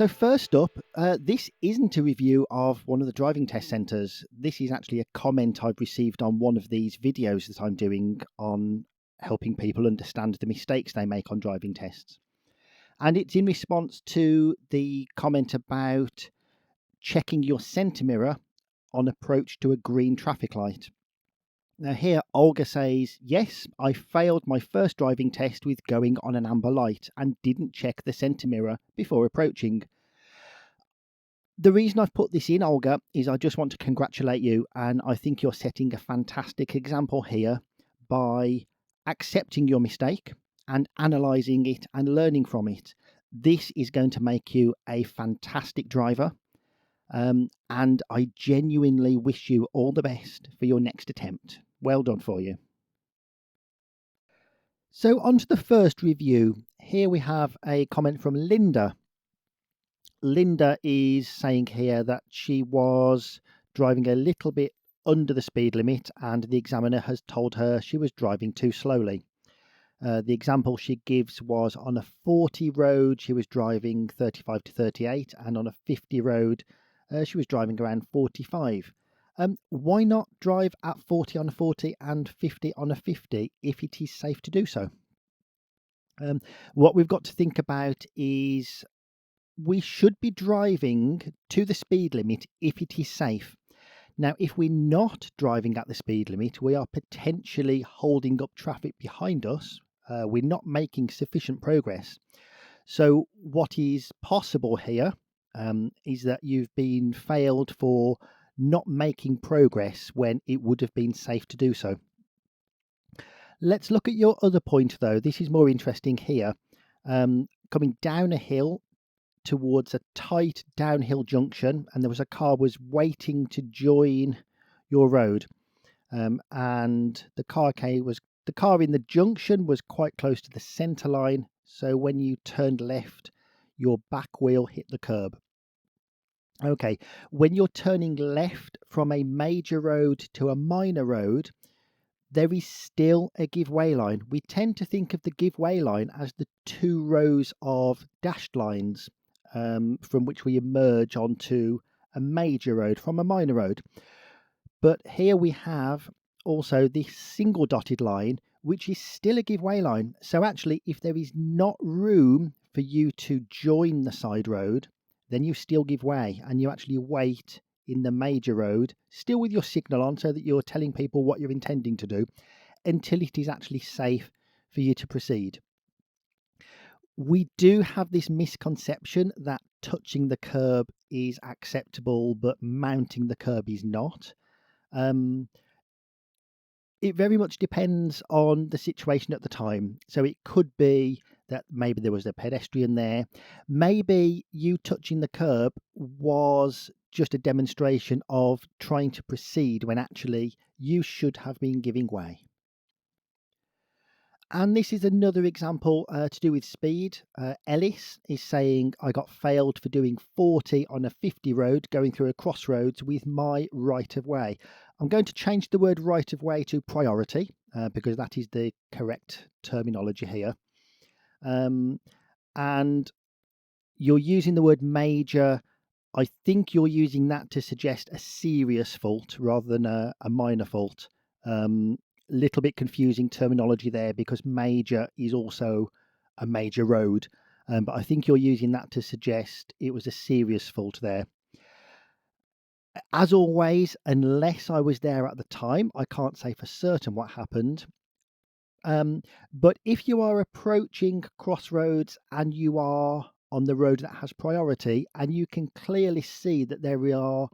So first up, this isn't a review of one of the driving test centres. This is actually a comment I've received on one of these videos that I'm doing on helping people understand the mistakes they make on driving tests. And it's in response to the comment about checking your centre mirror on approach to a green traffic light. Now here Olga says, yes, I failed my first driving test with going on an amber light and didn't check the centre mirror before approaching. The reason I've put this in, Olga, is I just want to congratulate you, and I think you're setting a fantastic example here by accepting your mistake and analysing it and learning from it. This is going to make you a fantastic driver, and I genuinely wish you all the best for your next attempt. Well done for you. So on to the first review. Here we have a comment from Linda. Linda is saying here that she was driving a little bit under the speed limit and the examiner has told her she was driving too slowly. The example she gives was on a 40 road she was driving 35 to 38, and on a 50 road she was driving around 45. Why not drive at 40 on a 40 and 50 on a 50 if it is safe to do so? What we've got to think about is we should be driving to the speed limit if it is safe. Now, if we're not driving at the speed limit, we are potentially holding up traffic behind us. We're not making sufficient progress. So what is possible here is that you've been failed for not making progress when it would have been safe to do so. Let's look at your other point though. This is more interesting here. Coming down a hill towards a tight downhill junction, and there was a car was waiting to join your road, and the car in the junction was quite close to the centre line, so when you turned left your back wheel hit the curb. Okay, when you're turning left from a major road to a minor road, there is still a give way line. We tend to think of the give way line as the two rows of dashed lines from which we emerge onto a major road from a minor road. But here we have also this single dotted line, which is still a give way line. So actually, if there is not room for you to join the side road, then you still give way and you actually wait in the major road, still with your signal on so that you're telling people what you're intending to do, until it is actually safe for you to proceed. We do have this misconception that touching the curb is acceptable, but mounting the curb is not. It very much depends on the situation at the time. So it could be that maybe there was a pedestrian there. Maybe you touching the curb was just a demonstration of trying to proceed when actually you should have been giving way. And this is another example to do with speed. Ellis is saying, I got failed for doing 40 on a 50 road going through a crossroads with my right of way. I'm going to change the word right of way to priority because that is the correct terminology here. And you're using the word major. I think you're using that to suggest a serious fault rather than a minor fault. Little bit confusing terminology there because major is also a major road, but I think you're using that to suggest it was a serious fault there. As always, unless I was there at the time, I can't say for certain what happened. But if you are approaching crossroads and you are on the road that has priority and you can clearly see that there are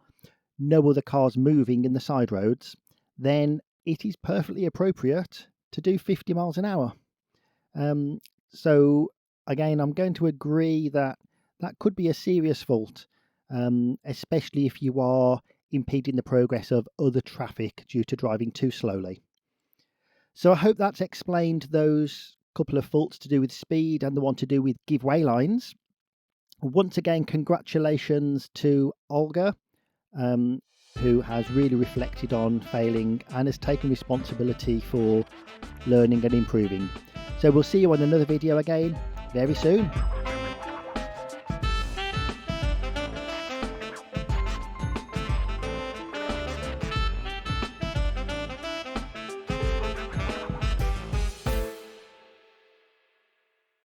no other cars moving in the side roads, then it is perfectly appropriate to do 50 miles an hour. So again, I'm going to agree that that could be a serious fault, especially if you are impeding the progress of other traffic due to driving too slowly. So I hope that's explained those couple of faults to do with speed and the one to do with give way lines. Once again, congratulations to Olga, who has really reflected on failing and has taken responsibility for learning and improving. So we'll see you on another video again very soon.